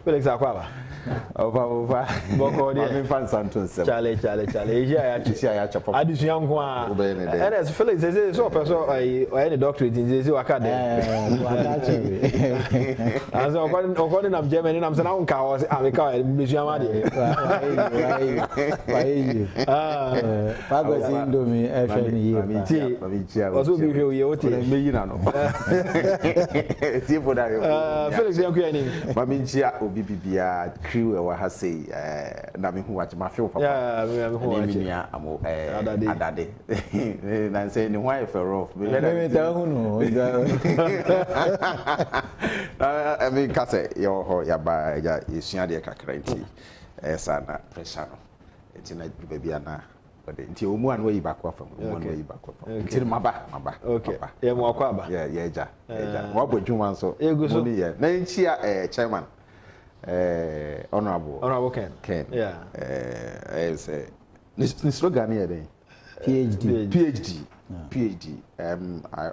Felix Akwaba. Over. Boko fan Santos. Charlie. Yeah, addition kwa. Ernest Felix says so person or any doctorate in this wakade. As according to Germany, I'm saying unka was America Mijiamadi. Pagos Indomie FNE. Also be here you me no. Felix Yankuani. Maminchia obi bibia crew e wa ha say na me hu wa ma fe papa. Yeah, me hu wa nya amo Adade. Na say ni why for rough. Me tell hu no. I mean ka say yo ho ya ba ya esua de kakra nti esa na pressure no. Enti na bibia na nti omu an we back from omu an we back from nti maba okay ye mo akwaba yeah eja mo abodwuma nso mo ni ye na nchia chairman honorable Ken yeah say ni slogan here then PhD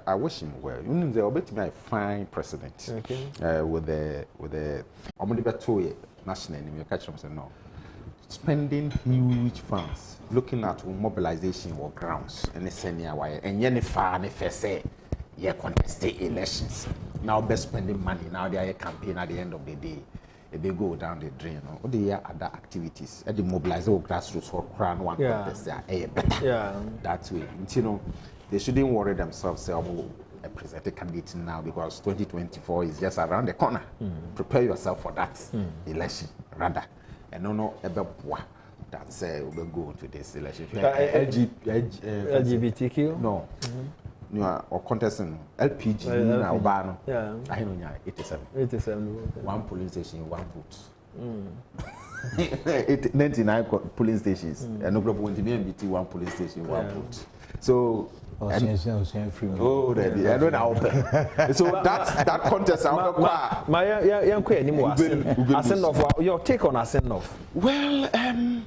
I wish him well. You know, they obey me a fine president. Okay. With the national name, you catch them say no. Spending huge funds, looking at mobilization or grounds, and why and yen far and say, yeah, contested elections. Now, best spending money. Now they are a campaign at the end of the day. They go down the drain. Or they are other activities. At the mobilize or grassroots or crown one contest, they are better. Yeah, that way. You know, they shouldn't worry themselves. Say, a presented candidate now because 2024 is just around the corner. Prepare yourself for that election, rather. And no ever that say we'll go to this election. LGBTQ? No. You are or contesting LPG now ban. Yeah. I know 87. One polling station, one vote. 99 polling stations. And no problem when the MBT one polling station, one vote. So oh, that I don't know. So that contest my young queen anymore. Your take on Asenov. Well, I'm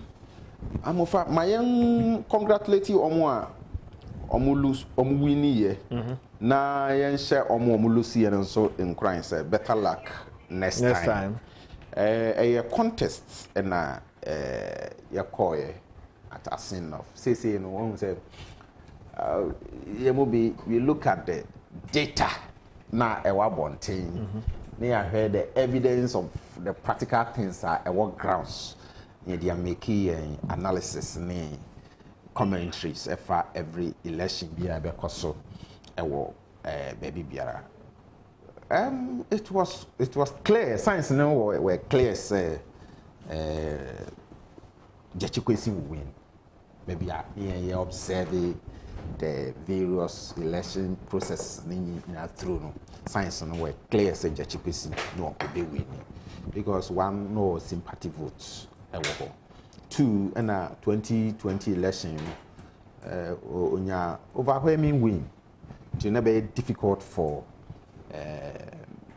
of my young congratulate you on omulus omwini na yen share omulusi and so in crying say better luck next time. A contest and ya koye at Asenov. Say no one say we look at the data now a bonting. I heard the evidence of the practical things are what grounds they are making analysis and commentaries for every election because so baby biara. It was clear, science no were clear say Agyapong will win. Maybe I observe the various election processes through no science no were clear say Agyapong no be winning because one no sympathy votes. Two and 2020 election overwhelming win. It will be difficult for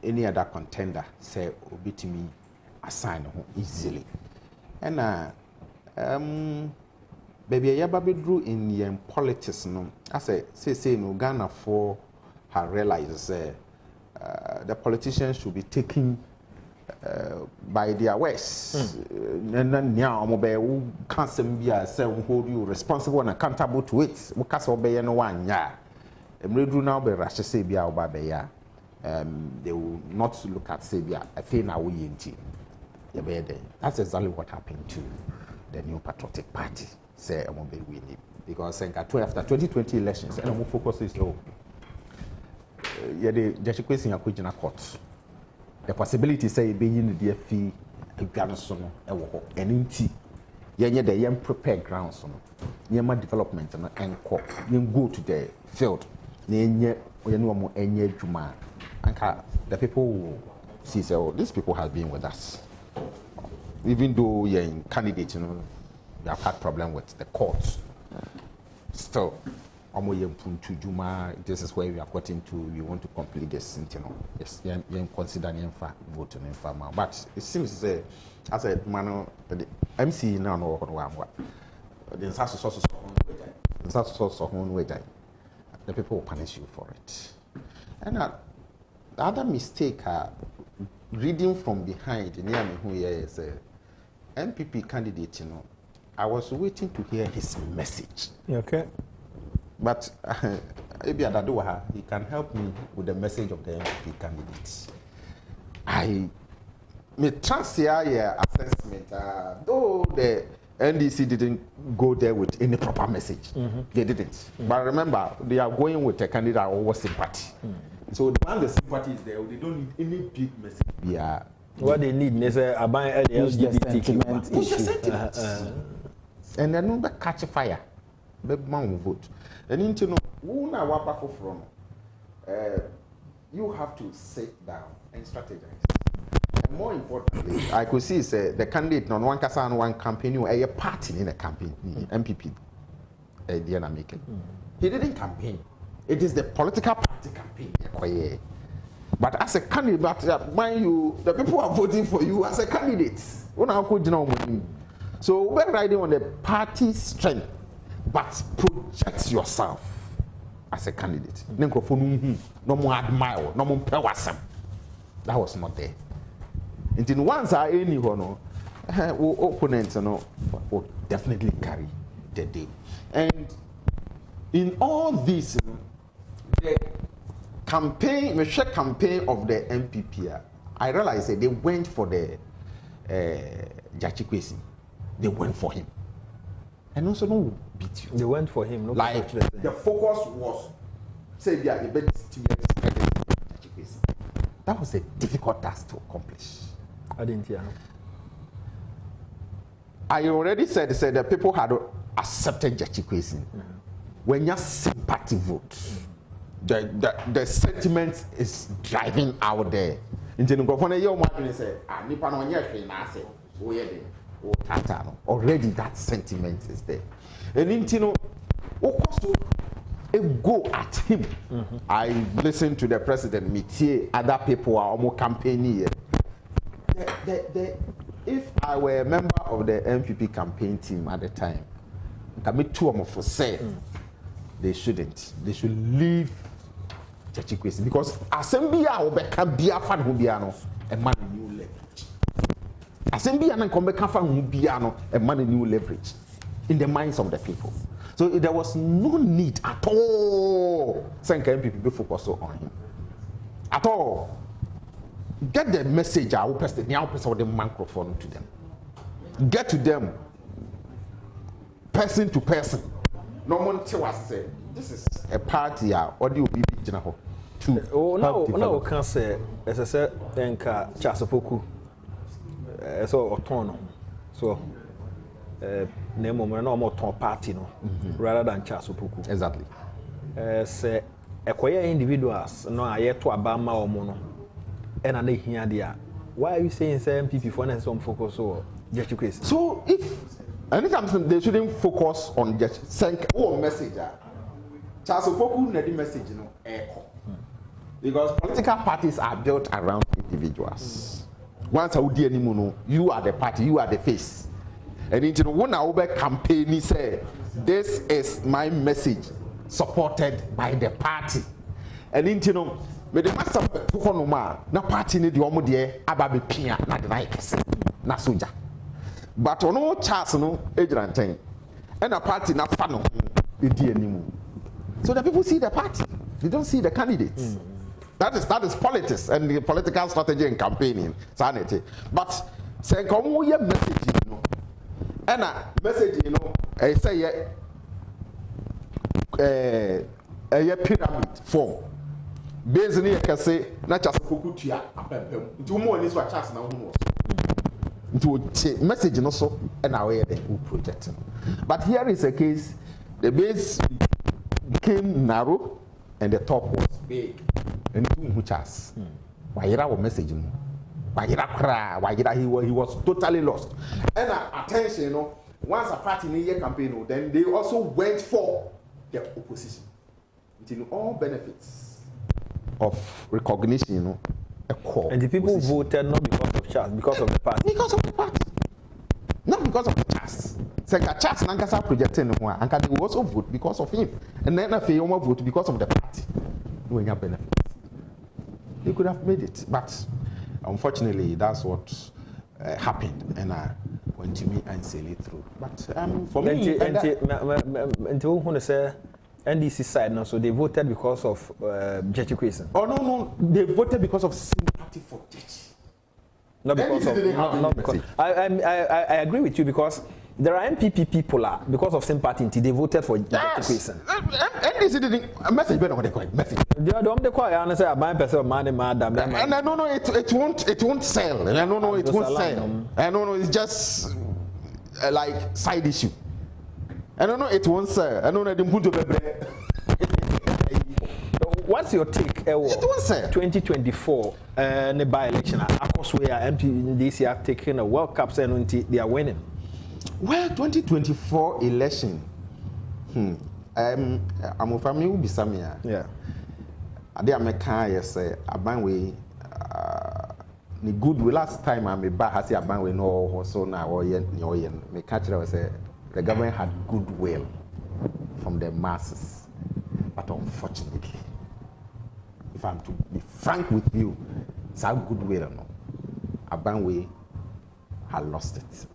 any other contender say beat me assign easily. And baby, I drew in yen politics. No, I say no Ghana for her realizes the politicians should be taken by their ways. And then now mobile can't say hold you responsible and accountable to it. We can't obey no one. Yeah, drew now be rash say be our baby. They will not look at Sabia. I feel now we in that's exactly what happened to the New Patriotic Party. Say I won't be winning because after 2020 elections, and I'm focused is the Agyapong in a Kujina court. The possibility say being in the DFE Ganson and in the young prepared grounds on development and go to the field. The people will see say, oh, these people have been with us. Even though you're in candidate, you know, they have had problem with the courts. Still, this is where we have got into. We want to complete this, you know. Yes, you consider voting in farmer. But it seems as a man, the MC now know what the people will punish you for it. And the other mistake reading from behind, near me who is a MPP candidate, you know, I was waiting to hear his message. Okay. But maybe Adade, he can help me with the message of the MPP candidates. My transfer assessment, though the NDC didn't go there with any proper message. They didn't. But remember, they are going with a candidate over sympathy. So once the sympathy is there, they don't need any big message. Yeah. What they need is a LGBT issue. And then no catch fire. Big man will vote. And you know, who now what from? You have to sit down and strategize. And more importantly, I could see the candidate on one casa and one campaign, you a party in a campaign, MPP. He didn't campaign. It is the political party campaign. But as a candidate, mind you, the people are voting for you as a candidate. So we're riding on the party strength, but project yourself as a candidate. No more admire, no more pewasam. That was not there. Until once I any one, opponents will definitely carry the day. And in all this, the campaign, the share campaign of the MPP, I realized that they went for the Agyapong. They went for him. And also no beat you. They went for him. No, like the focus was say they are the best team. That was a difficult task to accomplish. I didn't hear. I already said that people had accepted Agyapong. When you sympathy vote, the sentiment is driving out there. Already that sentiment is there. And you know, go at him. I listened to the president, Mitier, other people are almost campaigning. If I were a member of the MPP campaign team at the time, they shouldn't. They should leave Agyapong because assembly can be a fan who be a man new leverage. Assembly can be a man new leverage in the minds of the people. So there was no need at all. MPP be focused on him at all. Get the message. I will press the microphone to them. Get to them, person to person. No one tell us say this is a party. Or do you be general? No, can say as I said, enka chasopoku. So autonomo. So name no more party no rather than chasopoku. Exactly. Say ekoye individuals no aye to abama omo no. And I hear there. Why are you saying MPP for some focus on Agyapong? So if anytime they shouldn't focus on just send message. Charles Opoku need message echo. Because political parties are built around individuals. Once you are the party, you are the face. And into one hour campaign, he said, this is my message supported by the party. And into but the master na party need the omo de aba be pia na de like na soja. But on all chance no ejiranten. And a party na fa no edi animu. So the people see the party, they don't see the candidates. That is politics and the political strategy and campaigning sanity. But say come we message and a message I say a pyramid form. Based on can say not just Fukutia, two more is what chance now. To message also and our project. But here is a case the base became narrow and the top was big. And two muchas. Why our messaging? Why he was totally lost. And attention, once a party in the campaign, then they also went for the opposition. Until all benefits of recognition, a core. And the people voted not because of Charles, because of the party. Because of the party. Not because of the Charles. Charles Nankasa projecting one, and they will also vote because of him. And then if you vote because of the party, when you have benefits. They could have made it. But unfortunately, that's what happened, and I went to me and sail it through. But for me, and who want to say NDC side now, so they voted because of Jechi Kwesi. Oh no, they voted because of sympathy for Jechi. Not because of not because I agree with you, because there are MPP people because of sympathy they voted for Jechi Kwesi. NDC didn't a message better what they call it message. The call and say my person man madam. And I don't know it won't sell. And I don't know it won't sell. I don't know, it's just like side issue. I don't know it won't sell. I don't know the Mbuto Bebre. What's your take? It won't sell. 2024 the by-election. Of course, we are MPDC are taking a World Cup and they are winning. Well, 2024 election. I'm a family will be Samia. Yeah. I did make yes, a banway. The good way last time I'm a bad has a banway no so now or yen. Me catch it was the government had goodwill from the masses, but unfortunately, if I'm to be frank with you, it's our goodwill or no. A banway had lost it.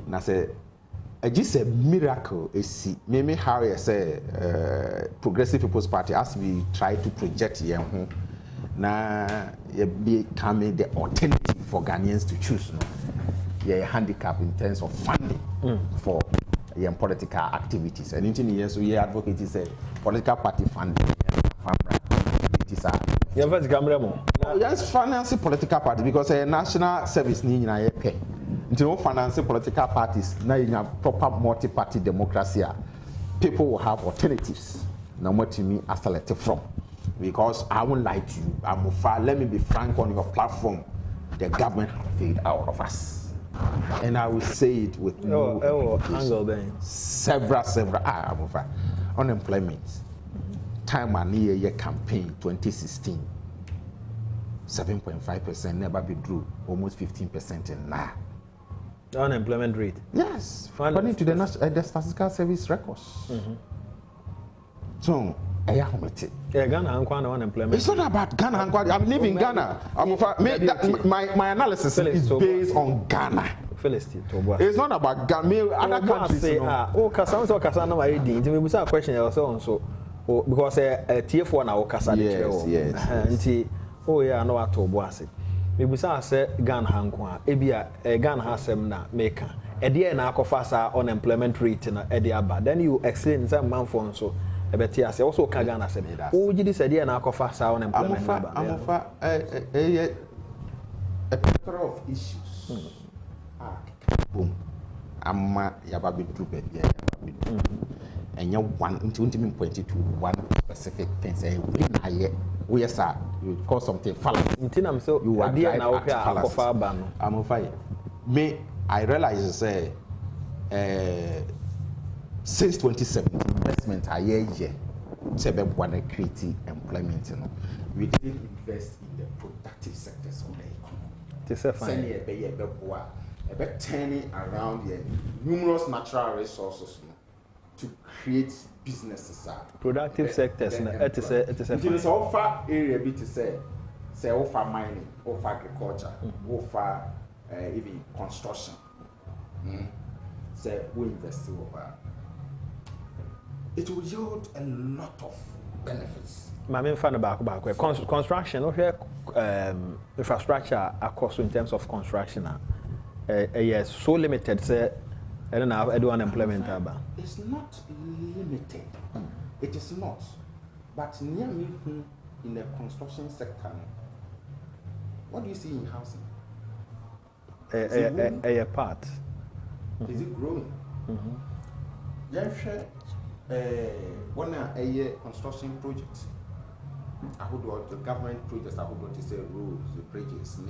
And I say, just a miracle is maybe how I say Progressive People's Party as we try to project here now becoming the alternative for Ghanaians to choose. No? Handicap in terms of funding for political activities. And in years so we advocate is political party funding activities are. Yes, financing political party because a national service need pay. Into financing political parties now in a proper multi-party democracy, people will have alternatives. Now what to me are selected from. Because I won't lie to you, let me be frank on your platform. The government failed out of us. And I will say it with several unemployment. Time and year campaign 2016. 7.5% never be drew, almost 15% in now. The unemployment rate? Yes, according to the Statistical Service records. So, Ghana unemployment. It's not about Ghana. I'm living in Ghana. My analysis is based on Ghana. It's not about Ghana. Other countries. Because TF1 now Kasa. Yes. Oh yeah, no at all. Maybe say Ghana Hankwa, Ebia, Ghana has some na maker. A dear na fasa unemployment rate in Ediaba. Then you explain some man for so a better say also Kagana said that. Oh, you this idea na fasa unemployment. A plethora of issues. Boom. Amma Yababi Drupet, and you want to point to one specific thing. Say, we are sir, you call something fallacy. So you are there now. I'm on fire. Me, I realize say, since 2017, investment a year, say we want to create employment. You know, we didn't invest in the productive sectors of the economy. About turning around the numerous natural resources to create businesses. Productive sectors. It is offer area to say offer mining, offer agriculture, offer even construction. Say we invest over. It will yield a lot of benefits. My main fan back. Construction, infrastructure, cost in terms of construction. Yes, so limited. Say, I don't know. I do unemployment. It's not limited. It is not. But near me in the construction sector, what do you see in housing? A part. Is it growing? Yes, one a construction project. I would do the government projects. I would do say roads, the bridges,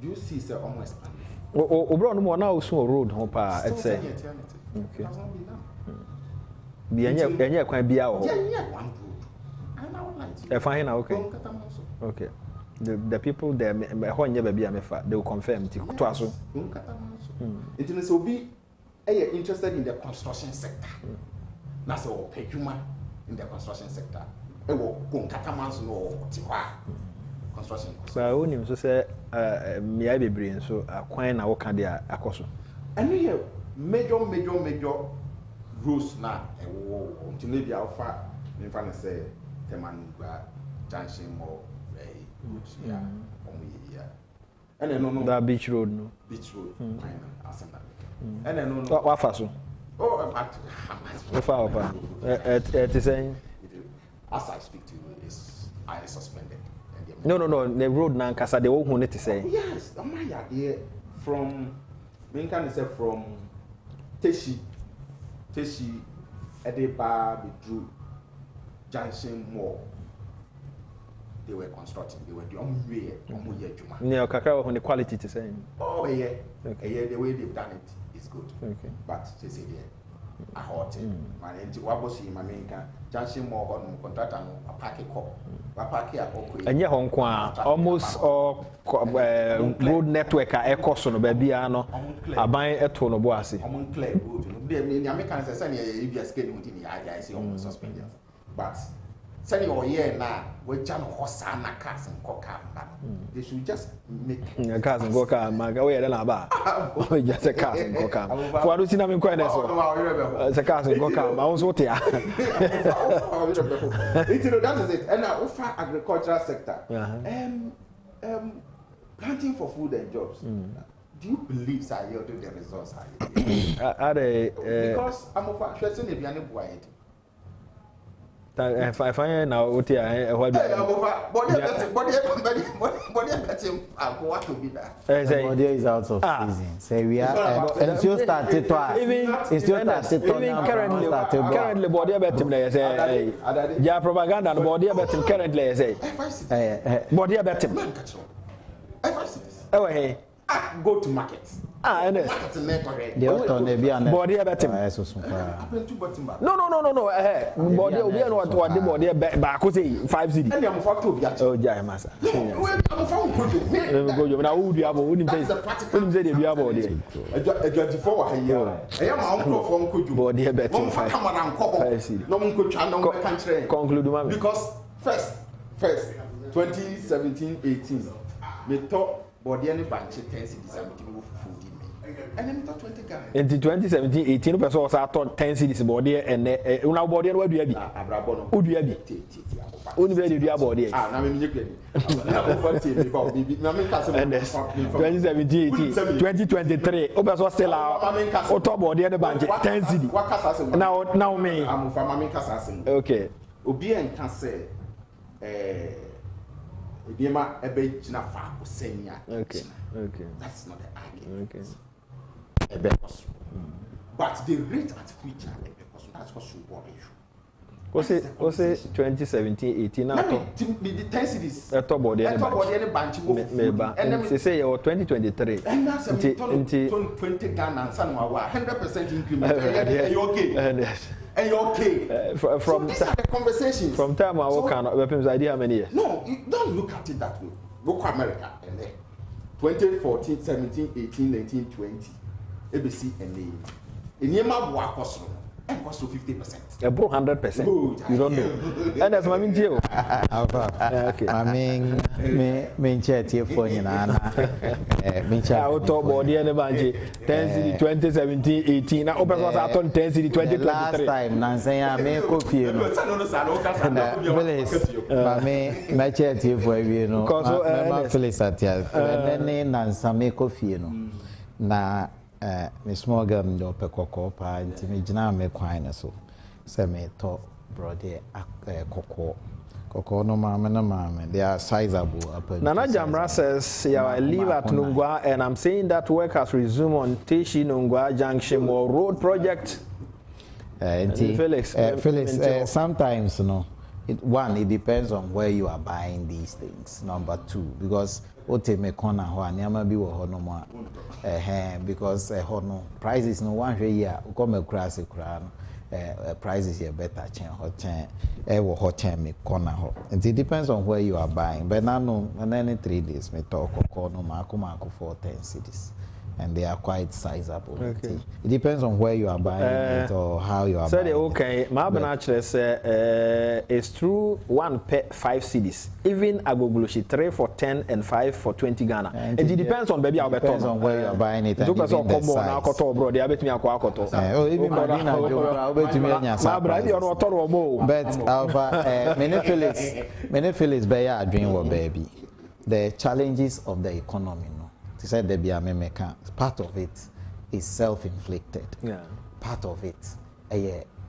do you see it's almost expanding? Bro, no more now. So road, hope it's a. Okay. Be quite be out. Yeah, one road. And I would like to. Fine, okay. Okay. The people there, they will confirm. It will be interested in the construction sector. That's all. Pay human in the construction sector. ewo konkatamanso no tiwa construction cost ba onim so say mia bebre nso akwan na wo ka de akoso eno ye major rules na ewo ntine bia ofa me fa say temanugba junction mo roads ya omo ye no that beach road asem na no wa fa so but fa opa it is saying as I speak to you is I suspended. No, the road na nkasa de wo hu ne te say. Yes, my idea from me can say from Teshi Edeba Bidru Junction Mall. They were constructing, they were doing juma. Ne kakra wo the quality to say. Oh yeah. Okay. Yeah, the way they've done it is good. Okay. But they say there a hot man enti wabosi mamenka junction mall ho no contractor no apake ko apake akoko enye ho nko a almost all road network a ekoso no ba bia no aban eto no bo ase on clear road no be me American say na e bia scale no ti ni I say on suspended but say your year na we jam ho sa na cars nko car they should just make cars nko car maga we na ba we just say cars nko car for do sinami nko na so say cars nko car ma won te a that is it and now for agricultural sector planting for food and jobs do you believe that you do the results are they because I'm of question e bia ne boy if I find now what here what body betting what to be that body is out of season say we are and still started to even currently body betting there say yeah propaganda body betting currently say body betting hey go to market Ernest. They are on the beyond body betting. No. Body obi no what the body back say 5 cedi. And am for to be Oh, jai massa. Go you na who do abo unim say dey do abo dey. Adwafo wa haye. Eya ma onko for onko ju. Body betting 5 cedi. No monko twa no monko kan kire. Conclude ma. Because first 2017-18 me talk body any bank 10 cedis am give me food and then 20 Ghana. In 2017-18 person was at 10 cedis body and una body no do abi. Abrabo no. Who do abi? Uni be do body. Na me nye kwani. Na mo fa tie because bibi na me ka se 2017-18 2023 obeso still o top body the bank 10 cedi. Now me. Am fa ma me ka sa se. Okay. Obi en ka se Ibiema ebe jina fa ko senia. Okay. That's not the argument. Okay. But the rate at which that's what should worry you. What's 2017-18 now? The 10 cities. Top body any bank. And they say you 2023. And that's 20 Ghana and San 100% increment. And you're okay. And you're okay. From so these are the conversations. From time I work on weapons idea how many years? No, you don't look at it that way. Go to America and then 2014, 17, 18, 19, 20. ABC and name. In Yema Boa cost 50%. A bro 100%. You don't know. And that's my mean deal. Okay. I mean chat here for you mean chat out top body and banji 10 2017 18 now open was out on 10 2023 last time Nansanya me coffee no me chat here for you know because Phyllis at here then Nansa me coffee no na me small girl ndo pe kokko pa nti me gina me kwan na so se me to brode kokko no mama they are sizable. Nana Jamra says I live at Nungwa and I'm saying that work has resumed on Teshi Nungwa Junction or road project. Felix, sometimes it depends on where you are buying these things. Number two, because ote me corner ho aniama bi wo ho no mo because ho no prices no one year ko me kura se kura no prices here better chen ho chen wo ho chen me corner ho. It depends on where you are buying, but now no any 3 days me talk ko no ma ko for 10 cedis and they are quite sizable. Okay. It depends on where you are buying it or how you are buying it. Okay, my actually say it's true 1 per 5 cedis. Even agoglushi 3 for 10 and 5 for 20 Ghana. And it depends on baby how depends on where you are buying it and even the size. But many Phillies bear dream baby. The challenges of the economy, said the Biamemeka, part of it is self-inflicted. Yeah. Part of it,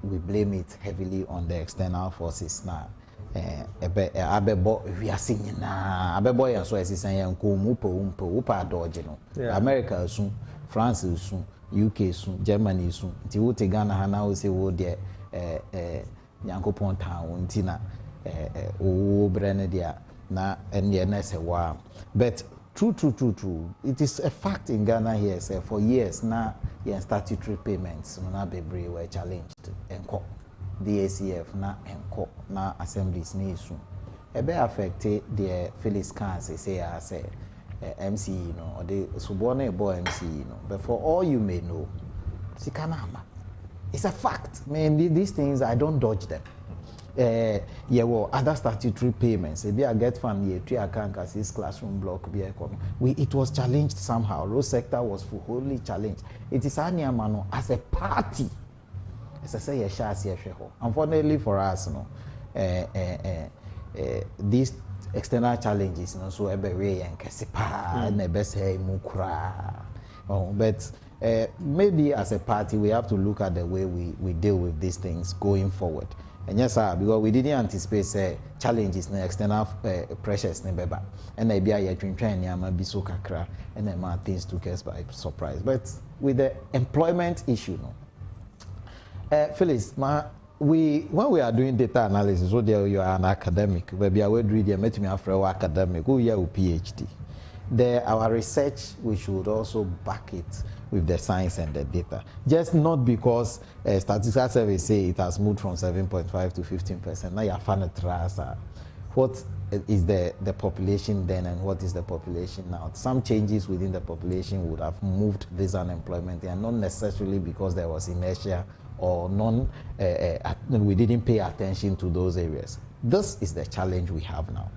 we blame it heavily on the external forces now. We are singing now. Abebo ya so esisen ya upa dodge no. America soon, France soon, UK soon, Germany soon. Ti wote Ghana hana o se wo de Agyapong town ntina o brene dia na enye na se wa. But true. It is a fact in Ghana here, say, for years now, statutory payments were challenged. Enko, DACF na assemblies ni soon. Ebe affected the Phyllis Kansi say MCE or the subordinate boy MCE But for all you may know, it's a fact. Man, these things I don't dodge them. Other statutory payments. Maybe I get from the 3 account as this classroom block. It was challenged somehow. Road sector was wholly challenged. It is Anyamano as a party. As I say, unfortunately for us, these external challenges, so every and Kesipa and Nebese Mukra. But maybe as a party, we have to look at the way we deal with these things going forward. And yes, sir, because we didn't anticipate challenges and external pressures, and maybe I be so kakra, and then things took us by surprise. But with the employment issue, Phyllis, when we are doing data analysis, so there you are an academic, maybe I would read you met me after our academic, who you PhD. Our research, we should also back it with the science and the data. Just not because statistical surveys say it has moved from 7.5 to 15%. Now you're fan trust. What is the population then and what is the population now? Some changes within the population would have moved this unemployment, and not necessarily because there was inertia or we didn't pay attention to those areas. This is the challenge we have now.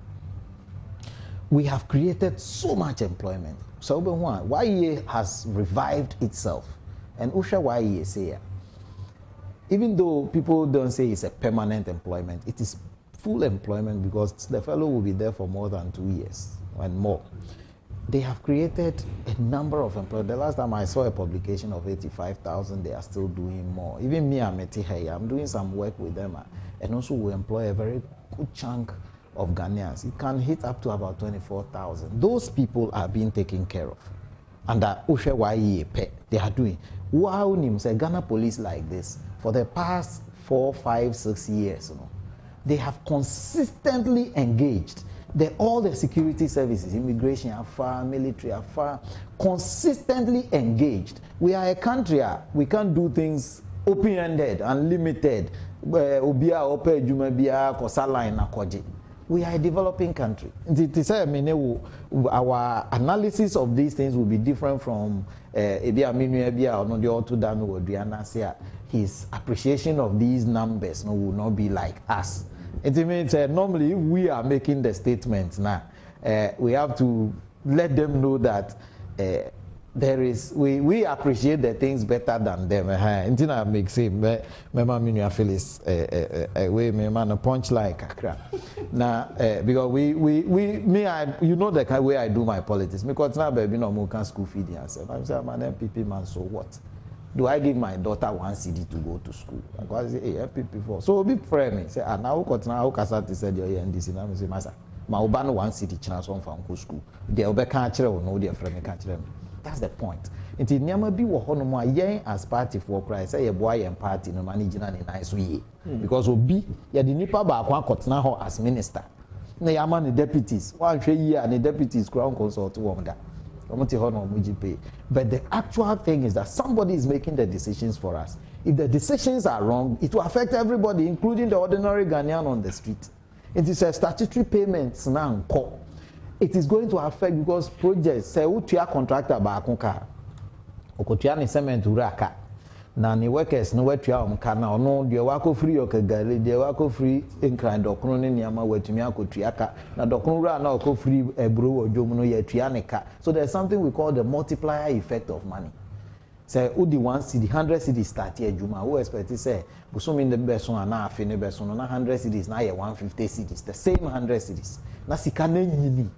We have created so much employment. So YEA has revived itself. And Usha YEA say, even though people don't say it's a permanent employment, it is full employment because the fellow will be there for more than 2 years and more. They have created a number of employment. The last time I saw a publication of 85,000, they are still doing more. Even me, I'm doing some work with them, and also we employ a very good chunk of Ghanaians. It can hit up to about 24,000. Those people are being taken care of. And they are doing. Wow, say Ghana police like this for the past 4, 5, 6 years. They have consistently engaged. All the security services, immigration, military, consistently engaged. We are a country. We can't do things open-ended, unlimited. We are a developing country. Our analysis of these things will be different from his appreciation of these numbers will not be like us. It means normally if we are making the statements now, we have to let them know that we appreciate the things better than them. Intina makes him me Phyllis we man punch like kakra. Now because you know the way I do my politics. Because now baby no more can school feed yourself. I'm saying man MPP man, so what? Do I give my daughter 1 CD to go to school? I say, hey, MPP for. So big friend me say, now how Kasati said your NDC now say masa. Ma ubano 1 CD chance on from school. They obe can't chire no their friend can't chire. That's the point. Until nyama bi wo hono mo ayen as party for Christ say ye boy yen party no manage na nice way. Because obi ye the nipa ba akwa kotena ho as minister. Na yama ne deputies. Wan hwe yi a ne deputies crown consult wo da. But the actual thing is that somebody is making the decisions for us. If the decisions are wrong, it will affect everybody, including the ordinary Ghanaian on the street. It is a statutory payments now. It is going to affect because projects say contractor okotua ne cement uraka na ne workers no watua omka na ono de wako free okagale de wako free enkran dokno ne niama watumi akotua ka na dokno ra na oko free ebro odwom no yatua ne ka. So there's something we call the multiplier effect of money. Say udi 1 cedi 100 cedis start here juma who expect say busumi in the best one na afi ne best one na 100 cedis na 150 cedis the same 100 cedis na sika na nyini.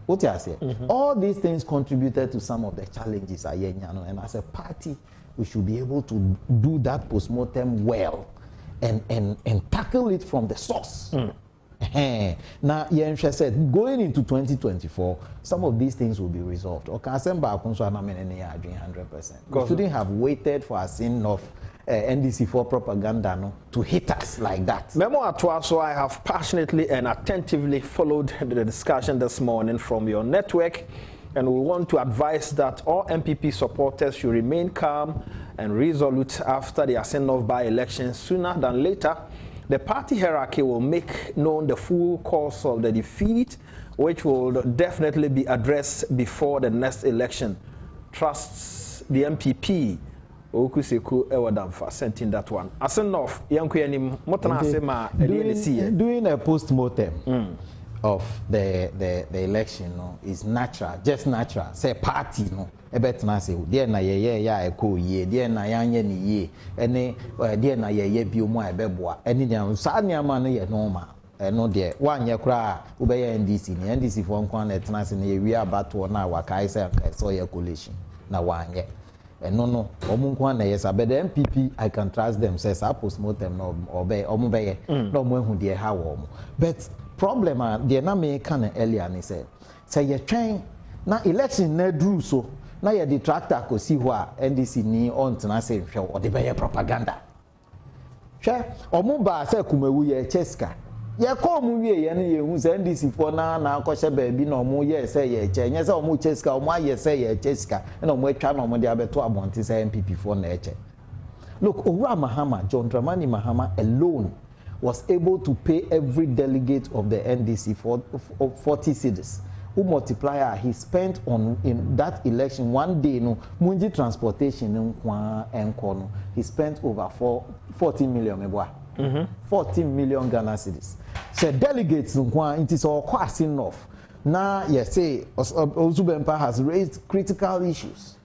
What you say? All these things contributed to some of the challenges and as a party we should be able to do that postmortem well and tackle it from the source. Now, Yensha said, going into 2024, some of these things will be resolved. Okay, 100%. We shouldn't have waited for a scene of NDC4 propaganda to hit us like that. Memo Atwaso, I have passionately and attentively followed the discussion this morning from your network, and we want to advise that all MPP supporters should remain calm and resolute after the send-off by-election. Sooner than later, the party hierarchy will make known the full cause of the defeat, which will definitely be addressed before the next election. Trusts the MPP. Okuseku Ewadamfa sent in that one. Asenof, Yankuyanim, Motana Sema, doing a post-mortem of the election is natural, just natural. Say party, ebetna say, dear na ye eko ye, dear na yanye ni ye, any dear na ye biomo ebeboa, any damn sadnia man ye normal. No dear, 1 year cry, ubey NDC for one at Nassini, we are about to now, Wakaisa, so your coalition. Now 1 year. No, Omunkwana, yes, but the MPP, I can trust them, says I postmortem, no, obey, no more who dear how. But problem, dear Name can earlier, and he said, say you're trying, now election ne drew so, now your detractor could see what NDC ni on to say, or the better propaganda. Sure, Omuba said, Kumewu, Cheska. Ya ko mu wie ye ne ye hu se NDC fo na akọhye baabi na omo ye se ye che nye se omo cheska omo aye se ye cheska na omo atwa na omo de abeto abonti se MPP fo na eche. Look, Owura Mahama, John Dramani Mahama alone was able to pay every delegate of the NDC for 40 cedis. Who multiplier he spent on in that election 1 day no munji transportation nkwa enko no he spent over 14 million meboa. 14 million Ghana cedis. So delegates it is all quite enough. Now, yes, say Ozubempa has raised critical issues.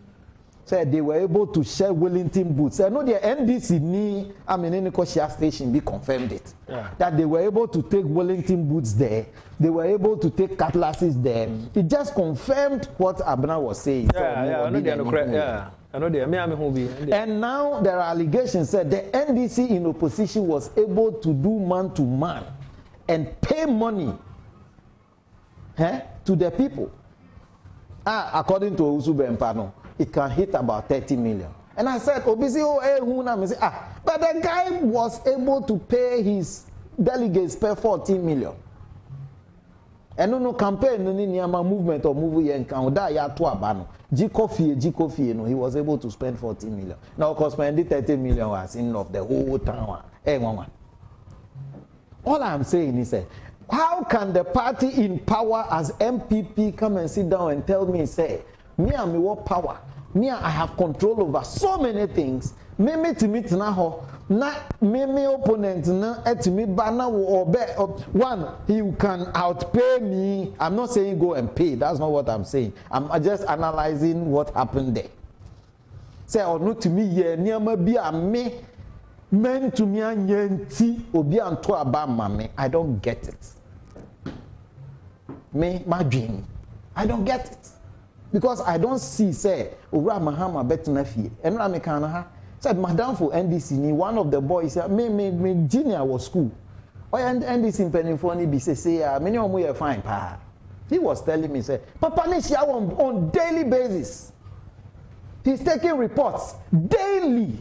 So they were able to share Wellington boots. I know the NDC ni Amenenikoshia station be confirmed it. Yeah. That they were able to take Wellington boots there. They were able to take cutlasses there. It just confirmed what Abna was saying. I know they are correct. Yeah. I know they are. And now there are allegations that the NDC in opposition was able to do man-to-man and pay money to the people. According to Ozubempa, it can hit about 30 million. And I said, but the guy was able to pay his delegates per 14 million. And no campaign no movement or movie encounter ya to abano. G-Coffee, he was able to spend 14 million. Now, of course, spending 30 million was enough the whole town. All I'm saying is, how can the party in power as MPP come and sit down and tell me, say, me and me what power? Me I have control over so many things. Me to meet na me opponent na to me bana or one he can outpay me. I'm not saying go and pay. That's not what I'm saying. I'm just analyzing what happened there. Say or not to me ye near be a me men to me anyenti obi anto abama me. I don't get it. Me my dream. I don't get it. Because I don't see, say, Owura Mahama betina fie. And I can said, Madam for NDC, ni one of the boys said, me junior was school. Oh, and NDC in Penifoni be say, many of we are fine, pa. He was telling me, say, Papa Nisha on daily basis. He's taking reports daily.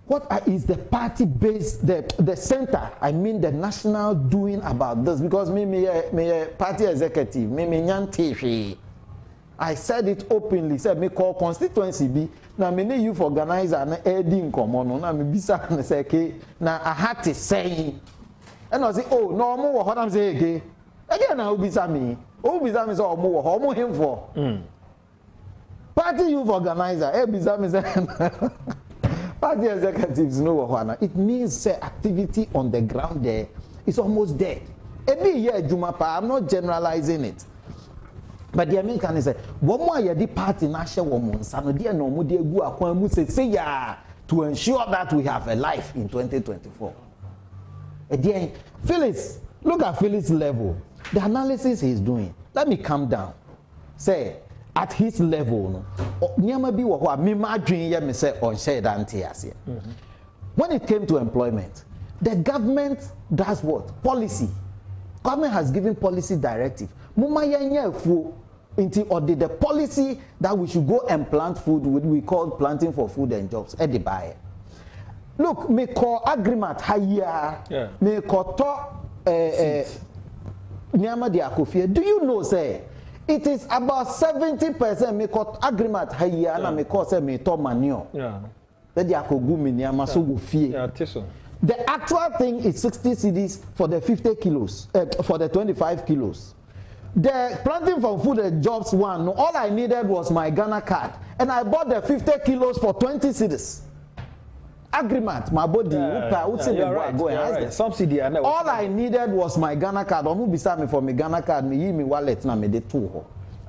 What is the party base, the center, I mean the national doing about this? Because me party executive, I said it openly, said me call constituency be, now me you for organize an heading common, now me bisa and say, okay, now I had to say, and I say, oh, no more what I'm saying again. Again, I will be me. Oh, be me so more, how more him for. party youth organizer, party executives know what it means. Say activity on the ground there is almost dead. Every year, Jumapa, I'm not generalizing it. But the American is one more year the party national woman, so dear no more dear say yeah to ensure that we have a life in 2024. Again, Phyllis, look at Phyllis' level. The analysis he's doing. Let me calm down. Say, at his level, when it came to employment, the government does what? Policy. Government has given policy directive. The policy that we should go and plant food, we call planting for food and jobs. Look, me call agreement higher. Me call talk. Do you know, say, it is about 70% me call agreement higher and me call say me to manure. The actual thing is 60 cedis for the 50 kilos, for the 25 kilos. The planting for food and jobs one, all I needed was my Ghana card. And I bought the 50 kilos for 20 cedis. Agreement, my body. Right. Subsidy. All I needed was my Ghana card. Or who beside me for my Ghana card, me give me wallet, na me de 2.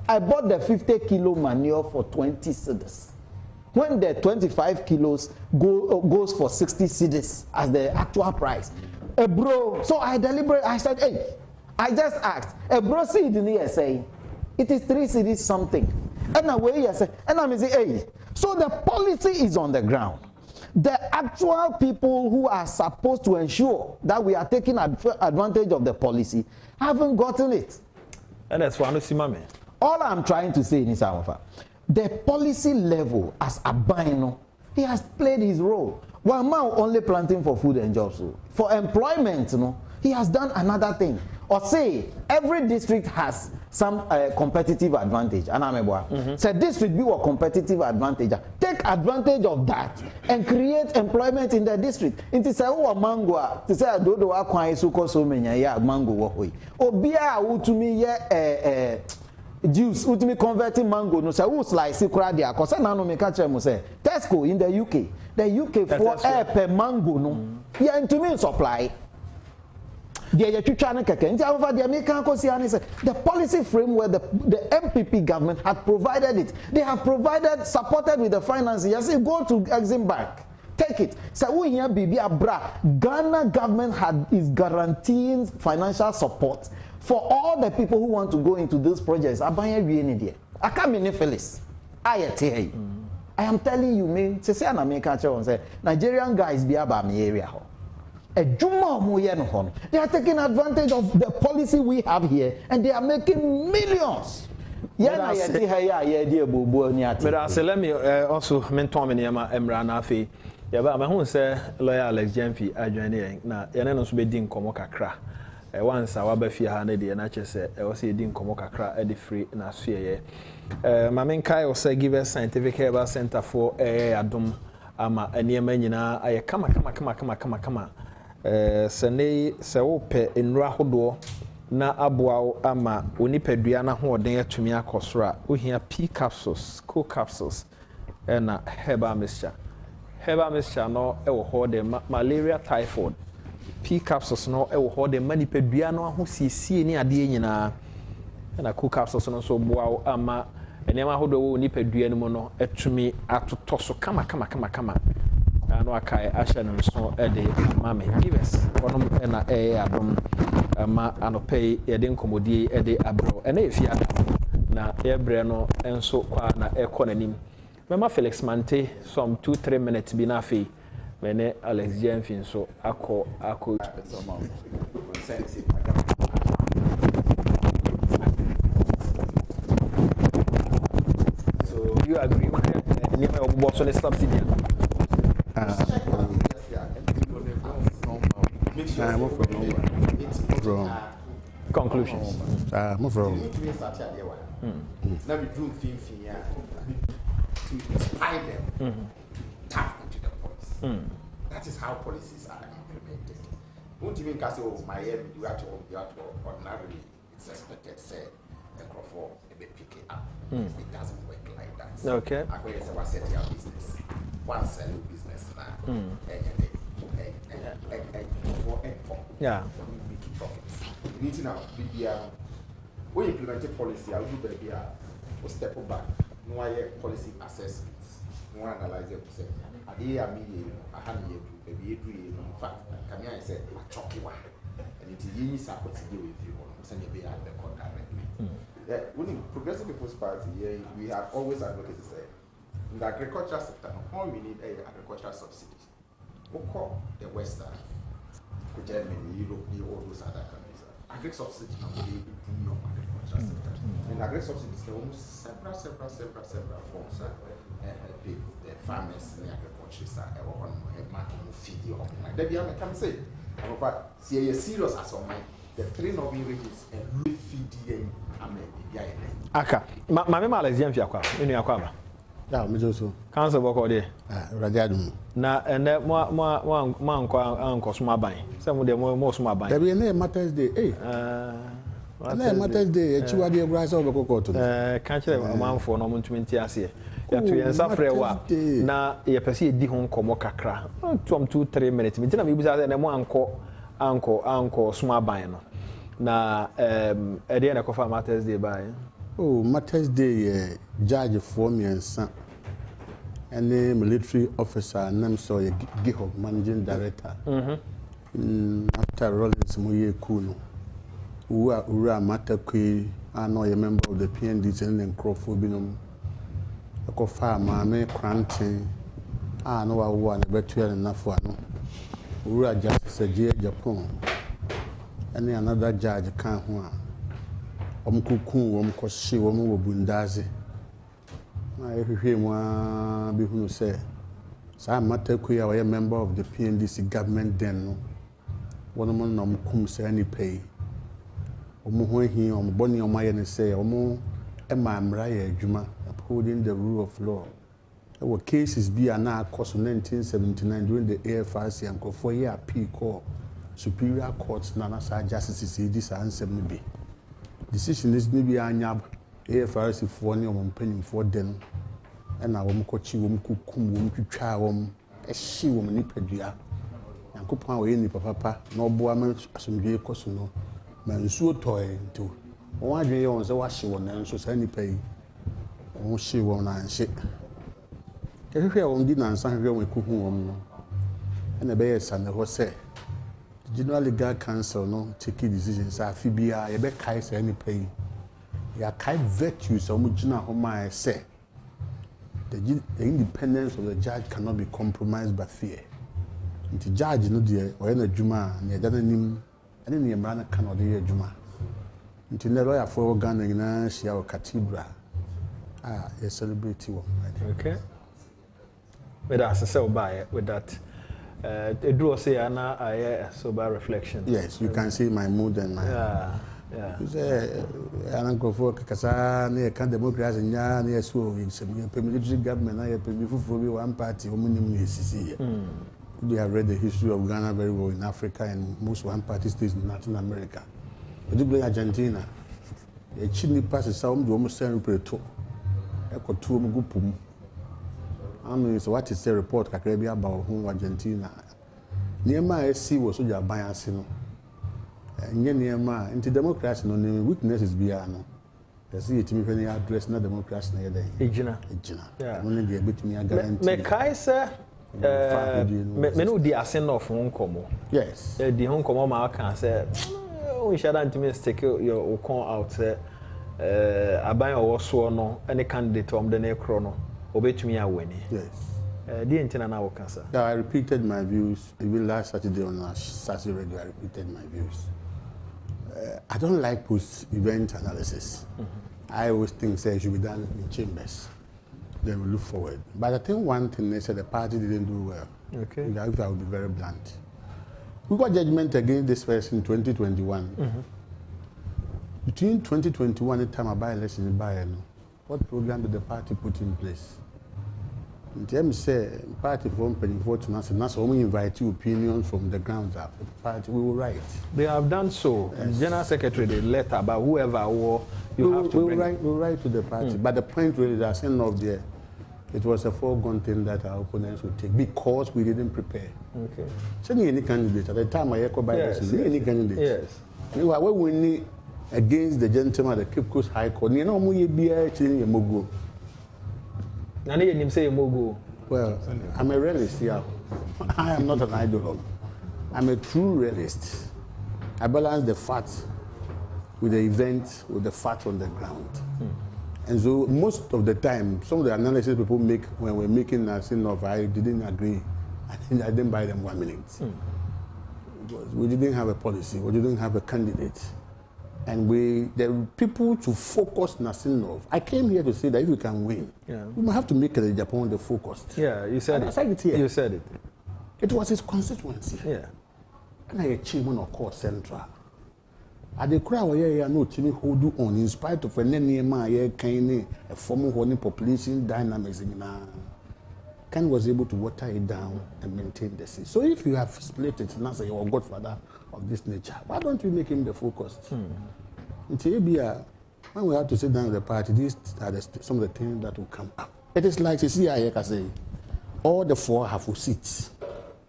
I bought the 50 kilo manure for 20 cedis. When the 25 kilos goes for 60 cedis as the actual price. Bro, so I deliberate, I said, hey, I just asked, bro, see it in here saying, it is 3 cedis something. And away, I said, and I'm saying, hey, so the policy is on the ground. The actual people who are supposed to ensure that we are taking advantage of the policy haven't gotten it. And that's why I all I'm trying to say in this hour, the policy level as a bino, he has played his role. One man only planting for food and jobs. For employment, he has done another thing. Or say, every district has some competitive advantage. So district be a competitive advantage. Take advantage of that and create employment in the district. It is a mango. To say I don't know why so many mango. Obia utumi juice utumi converting mango no say who slice kura dia cause na no me catch them say Tesco in the UK for per mango no yeah into me supply. The policy framework, the MPP government had provided it. They have provided, supported with the finances. Yes, go to Exim Bank, take it. So Ghana government is guaranteeing financial support for all the people who want to go into these projects. I can't mean Phyllis. I am telling you, me, Nigerian guys be about me area. They are taking advantage of the policy we have here and they are making millions. Let me also mentor me Emra Nafi. Yaba my home say lawyer Alex Jemfi adwane na yene no so be din komo kakra. Once our bafia ha na de na chese e wo say din komo kakra e de free na so ye. Mamenkai o say give us scientific herbal center for adom ama eniema nyina aye kama sene se wo pe enura hodo na aboa ama onipadua na hoden atumi akosora ohia P capsules, co capsules na herbal mixture no e wo hode malaria typhoid P capsules no e wo hode manipadua no ahosiesie ni ade nyina na co capsules no so boa ama enema hodo wo onipadua no no atumi atotoso kama no akai asha no so e de mame give us onom na adom ma anopei ye de nkomodie e de abro e na efia na ebre no enso kwa na ekonanim mema Felix Mante some 2-3 minutes bi na afi mene Alex Jemfi so ako so you agree with that ni me obo so ne subsidy conclusions. Move from. Now we do things here to inspire them, tap into the voice. That is how policies are implemented. Don't even cast over my head. You have to ordinarily it's expected say a crop for a bit pick it up. It doesn't work like that. rights. Okay. I go say what set your business. One sell business now. Yeah. Making profits. Meeting now, we implement a policy, I'll do baby, we step back, no policy assessments, no analyze it. Say, I did a media, I had a baby, in fact, come here and say, a chalky one. And it is supposed to deal with you, send you at the court directly. When Progressive People's Party, we have always advocated say, in the agriculture sector, all we need is agricultural subsidies. We call the Western, Germany, Europe, all those other countries. Agri subsidies now they boom your agricultural sector. In agri subsidies, there are almost several forms pay the farmers in the agriculture sector. Feed you up. They be able to say, but see a serious as on the three Northern regions and feed you. Aka, my Malaysian Fiaqua, in Yaquaba. Yeah, me also. Council work all day. Rajadum. Na and that one uncle small buying. Some of them more small buying. There be a name Matters Day, eh? Matters Day, a Chiwadi grass over Cocoto. Can't you a man for no one 20 years here? You have to suffer a while. Now, you perceive the home como cacra. 2-3 minutes. Me tell me, was there uncle small buying. Na at the end of Matters Day by. Oh, Matters Day, judge for me and son. And the military officer, name so a GIHOB managing director. After Rollins Muye Kuno, who are Matakwe, I know a member of the PND and Crawfordinum. A coffee, mammy, cranting. I know I want a better enough one. Who are just a Agyapong. Any another judge can't want. Kuku, Koshi, Bundazi. I hear one be who say, Sam Matakwe, I am a member of the PNDC government then. One of them comes any pay. Omuhi on Bonnie on my and say, Omo, Emma Mraya Juma, upholding the rule of law. There were cases be an course in 1979 during the AFRC and go for a year P call. Superior Courts, Nana Justices, this answer may be. Decision is maybe a nyab, AFRC for any of penny for them, and I won't coach you, won't you try a she woman nipedia, and coupon away any papa, no boaman as some gay cosuno, man so toy to 1 day on the wash one and so any pay. Oh, she won't answer. If you hear on dinner and some girl with cook and a bear son, the horse say. General Legal Council no take decisions. Fibia, you bet Kais any pay. You can't virtues or Mujina Homa say. The independence of the judge cannot be compromised by fear. The judge no dear or any Juma, near Danim, and any Amrana cannot hear Juma. Until the lawyer for Ghana in our cathedral. You celebrate you. Okay. But that's a sell by with that. It draw say a sober reflection. Yes, you can see my mood and my. Yeah. You say, I go for Kasa, near democracy, and yes, so it's a military government. I have been for one party, they have read the history of Ghana very well in Africa and most one party states in Latin America. Particularly Argentina. A chimney passes some do almost send to Echo to Mugupum. I mean, so what is the report Caribbean about whom Argentina? Near my SC was so your bias, and near my anti democracy, no weakness is beyond. I see it to me address not democracy near the Ejina. Yeah, only be a bit me a guarantee. Me Kaiser, menu the ascent of Hong Kong. Yes, the Hong Kong mark can say, we shouldn't mistake your call out. I buy or so no any candidate on the necrono. Obey me away. Yes. The internal cancer. Yeah, I repeated my views. Even last Saturday on Saturday Radio, I repeated my views. I don't like post-event analysis. I always think it should be done in chambers. Then we look forward. But I think one thing they said the party didn't do well. Okay. If I would be very blunt. We got judgment against this person in 2021. Between 2021 and the time I buy election in Bayern, what program did the party put in place? In terms say party from vote to NASA, NASA only invite you opinions from the ground up. The party we will write. They have done so. The General Secretary the letter about whoever or We'll write to the party. But the point really is that sending off there, it was a foregone thing that our opponents would take because we didn't prepare. Okay. So any candidate at the time I echo by any candidate. Yes. When we need against the gentleman at the Cape Coast High Court, you know, we be actually a mogo. And you say mogo. Well, I'm a realist here. I am not an ideologue. I'm a true realist. I balance the facts with the event, with the facts on the ground. And so most of the time, some of the analysis people make when we're making a scene of I didn't agree. I didn't buy them 1 minute. We didn't have a policy, we didn't have a candidate. And the people to focus Nasinov. I came here to say that if we can win, we might have to make Agyapong the focus. Yeah, you said it. I said it here. You said it. It was his constituency. Yeah. And I achieved one of course central. At the crowd where no team hold on in spite of a former population dynamics Ken was able to water it down and maintain the seat. So if you have split it and say you're a godfather of this nature, why don't you make him the focus? When we have to sit down with the party, these are some of the things that will come up. It is like you see I can say, all the 4 have seats.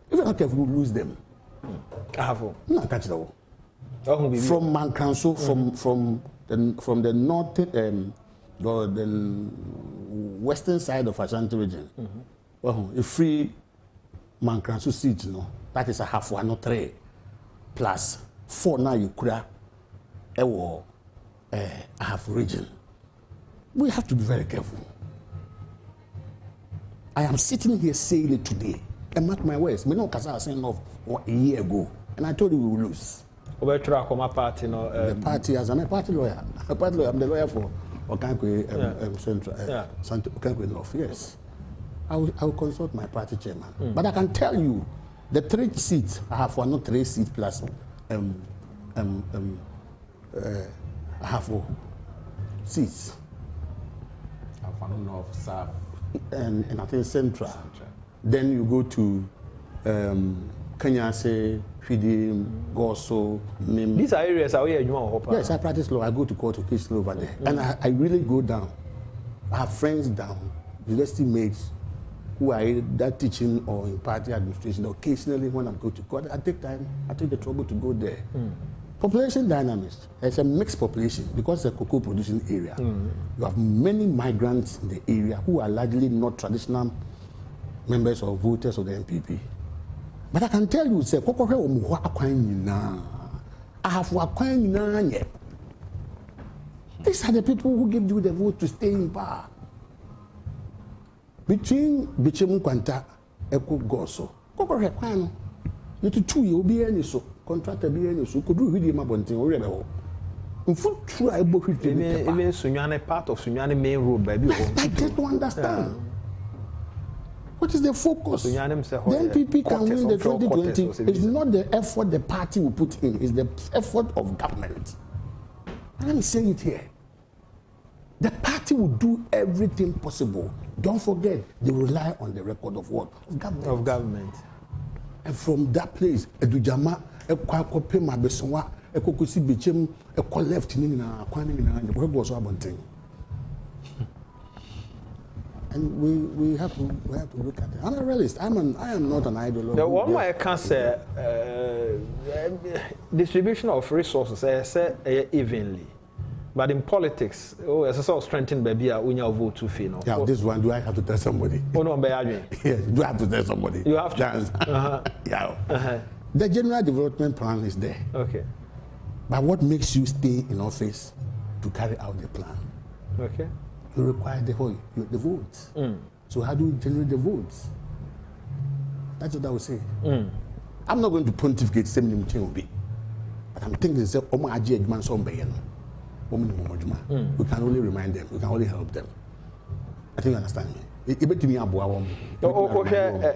If you're not careful, you lose them. No, catch the wall. From Mankranso, from the north, the western side of Ashanti region. A free Mankranso seat, that is a half one or 3 plus 4 now you could have a half region. We have to be very careful. I am sitting here saying it today, and mark my words. Me no Kasa saying of a year ago, and I told you we will lose. The party, as I'm a party lawyer. I'm the lawyer for Okankwe Central, Okankwe North. Yes, I will consult my party chairman. But I can tell you, the 3 seats I have for not 3 seats plus half seats. North, South, and I think Central. Then you go to Kenyase, Fidim, Goso, Mim. These are areas where you want to Yes, I practice law. I go to court occasionally over there. And I really go down. I have friends down, university mates, who are either teaching or in party administration. Occasionally, when I go to court, I take the trouble to go there. Population dynamics. It's a mixed population because it's a cocoa producing area. You have many migrants in the area who are largely not traditional members or voters of the MPP. But I can tell you, say, I have these are the people who give you the vote to stay in power. Between Bichemu Kwanta, Eko Goso, you to 2 years, be any so, contractor be any so, could do with him about thing or rebel. In foot, try even Sunyane part of Sunyane main road, baby. I get to understand. What is the focus? The MPP can win the 2020. It's not the effort the party will put in, it's the effort of government. And let me say it here. The party will do everything possible. Don't forget, they rely on the record of what? Of government. And from that place, Edujama, Ekwakopema Besonwa, Ekokusi Bichem, Ekwa left Nina, Kwani, the was Abanting. And we have to look at it. I'm a realist. I am not an ideologue. The one way I can say distribution of resources evenly. But in politics, as a sort of strengthened baby, when you vote to feel. Yeah, this one, do I have to tell somebody? Oh no, yes, do I have to tell somebody? You have to. The general development plan is there. Okay. But what makes you stay in office to carry out the plan? Okay. You require the votes. So how do you generate the votes? That's what I would say. I'm not going to pontificate same thing, but I'm thinking, we can only remind them, we can only help them. I think you understand me.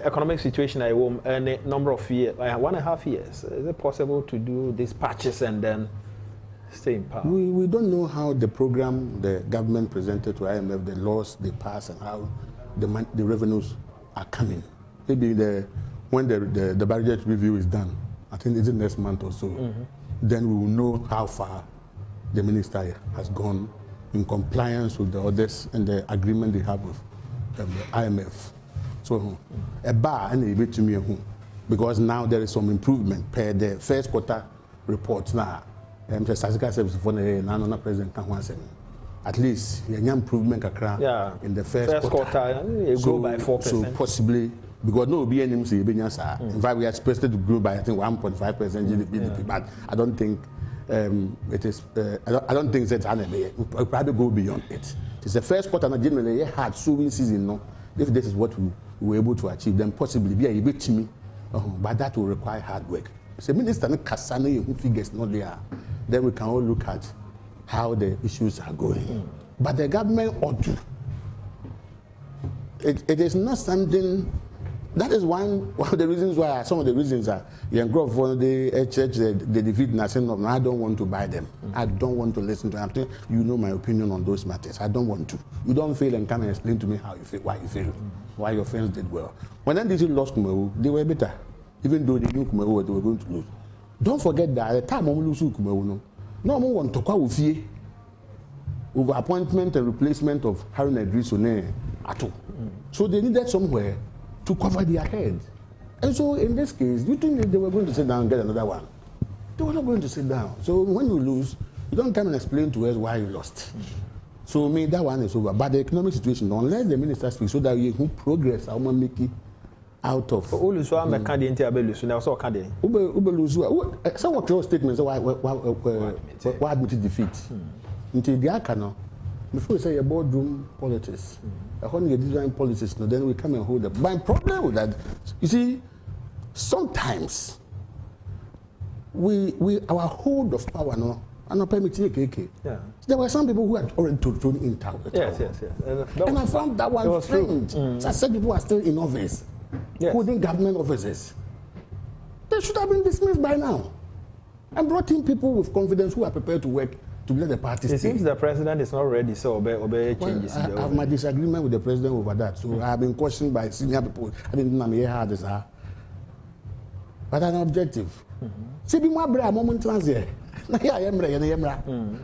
Economic situation I won a number of years, like 1.5 years. Is it possible to do these patches and then stay in power? We don't know how the program the government presented to IMF, the laws they pass, and how the revenues are coming. Maybe when the budget review is done, I think it's in next month or so, then we will know how far the minister has gone in compliance with the orders and the agreement they have with the IMF. So a bar and a bit to me because now there is some improvement per the first quarter reports now. The statistical service for the Nana President Kanwansen. At least improvement in the first quarter. You grow by 4%. So possibly because no BNM say in fact we are expected to grow by I think 1.5% GDP, but I don't think it is. I don't think it's we'll probably go beyond it. It's the first quarter and generally a hard sowing season. No, if this is what we were able to achieve, then possibly be a bit to me, but that will require hard work. So minister Kasane who figures not there, then we can all look at how the issues are going. But the government ought to. It is not something. That is one of the reasons why some of the reasons are young growth for the church they defeat National. I don't want to buy them. I don't want to listen to them. You know my opinion on those matters. I don't want to. You don't fail and come and explain to me how you feel, why you failed, why your friends did well. When NDC lost Kumewu, they were better, even though they knew Kumewu they were going to lose. Don't forget that at the time when we lose Kumewu, no one want to call with over appointment and replacement of Harun Idris-One at all. So they needed somewhere to cover their head. And so in this case, you think they were going to sit down and get another one? They were not going to sit down. So when you lose, you don't come and explain to us why you lost. So me, that one is over. But the economic situation, unless the minister speaks, so that we can progress, I want to make it out of. Some close statements why admitted defeat. Until the Akano, before you say a boardroom politics, a whole design politics, then we come and hold up. My problem with that, you see, sometimes our hold of power, no, and not permitting KK. Yeah. There were some people who had already thrown in town. Yes. And I found that one strange. So I said people are still in office, holding government offices. They should have been dismissed by now and brought in people with confidence who are prepared to work to let the party It seems the president is not ready, so obey changes. I have my disagreement with the president over that. So I have been questioned by senior people. I didn't know me how this are. But an objective. See, be more brave moment here. Na here I am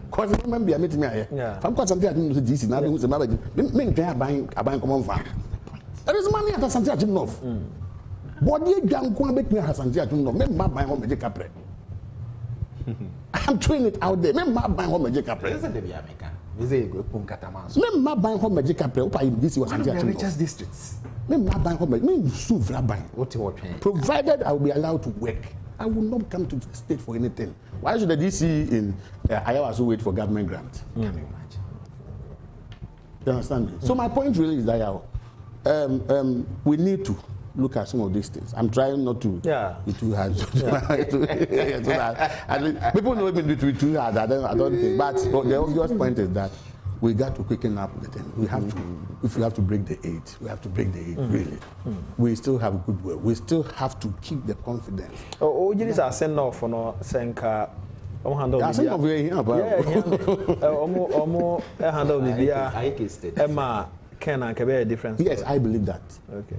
because remember I met me here. I'm quite something I didn't know this. Now who's the man? Me buying common farm. There is money at something I didn't know. But you can't go and make me have something I don't know. Me buying home magic capre. I'm throwing it out there. Me buying home magic capre. Is it the American? Is it go Punkataman? Me buying home magic capre. Opa in this was something I don't know. Richest districts. Me buying home magic. Me soon buying. What? Provided I will be allowed to work. I will not come to the state for anything. Why should the DC in Iowa wait for government grant? Can you imagine? You understand me? So my point really is that we need to look at some of these things. I'm trying not to be too hard. People know me to be too hard. I don't think. But the obvious point is that we got to quicken up the thing. We have to, if we have to break the 8, we have to break the 8, really. We still have goodwill. We still have to keep the confidence. Oh, you are sending off for no Senka. Handle the Emma can be a difference. Yes, I believe that. Okay.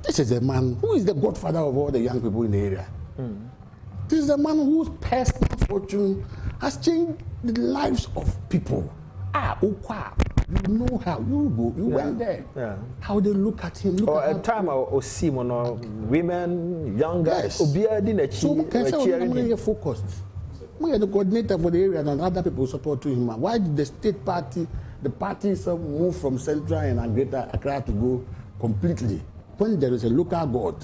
This is a man who is the godfather of all the young people in the area. This is a man whose personal fortune has changed the lives of people. You know how you went there. How they look at him. Look at time I see women, young guys. So we're focused. We are the coordinator for the area, and other people support him. Why did the state party, the parties move from Central and Greater Accra to go completely? When there is a local board,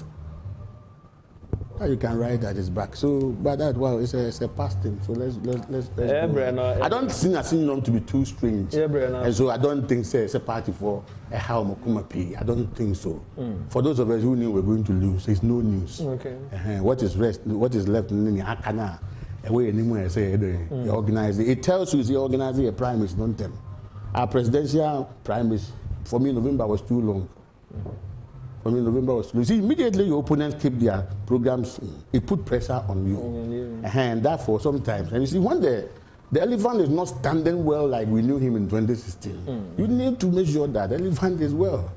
you can ride at his back. So, but that it's a past thing. So let's I don't think I seen them to be too strange. And so I don't think it's a party for a how Mokumapi. I don't think so. For those of us who knew we're going to lose, it's no news. Okay. What is left in the Akana? Away anymore, say you organize it. It tells you you're organizing a primaries, don't tell. Our presidential primaries, for me, November was too long. For me, November was too long. See, immediately your opponents keep their programs, it put pressure on you. And therefore, sometimes, and you see, when the elephant is not standing well like we knew him in 2016, you need to make sure that the elephant is well.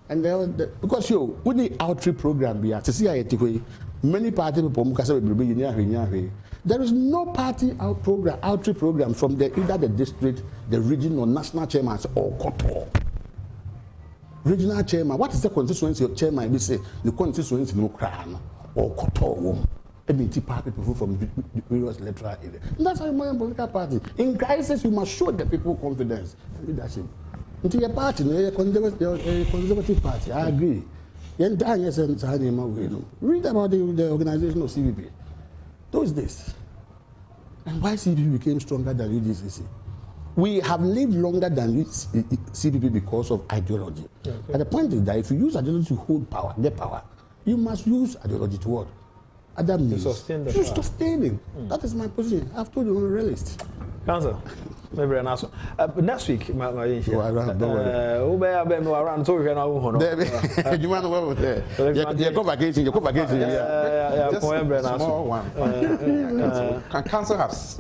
And because with the outreach program, many party people, There is no party outreach program from either the district, the region, or national chairman or koto. Regional chairman, what is the constituency of chairman? We say the constituency no crown or koto. People from various electoral areas. That's how you manage a political party. In crisis, you must show the people confidence and leadership. Into your party, a conservative party, I agree. Read about the organization of CVP. Those days. And why CVP became stronger than UDCC? We have lived longer than CVP because of ideology. Okay. And the point is that if you use ideology to hold power, get power, you must use ideology to what? Other means. To sustain it. That is my position. I've told you I'm a realist. Council, maybe an answer. Next week, my around so we can all you want to work with that? You go vacation, small one. Council has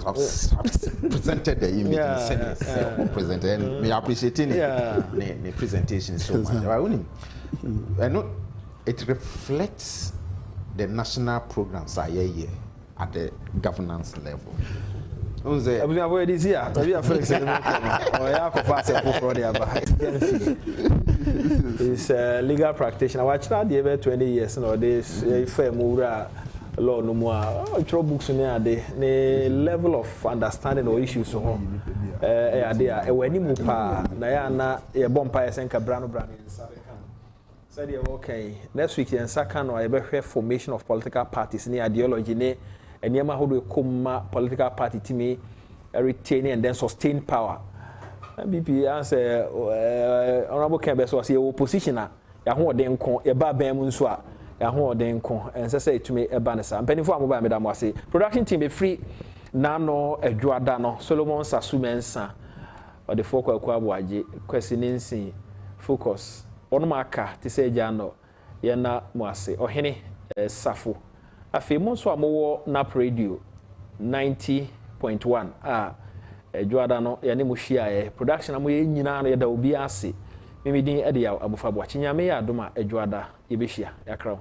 presented the image in Senate, presented, and we appreciate the presentation so much. I know it reflects the national programs at the governance level. It's a legal practitioner. I tried the over 20 years nowadays. Law no more. Throw books in there. The level of understanding or issues so there. When you move pa, na ya bompa senka brano. Said okay. Next week in second or a formation of political parties in ideology and yama how do come political party to me retain and then sustain power. BP answer honorable Kembe was your oppositioner. Yaho den kon e ba ban mu nso a yaho den kon and say to me e ba ne sa mpanifo amoba medam wase production team be free na no Adwoada no Solomon Sasumensa or the folk Akufo-addo questioning focus on maka to say jano yana mwase ohene safo afi mo so amowo nap radio 90.1 Adwoada no ya ne mo hia production amo ye nyina no ya da obi ase mimi din ede ya abofabo chinyame ya adoma Adwoada ye be hia yakra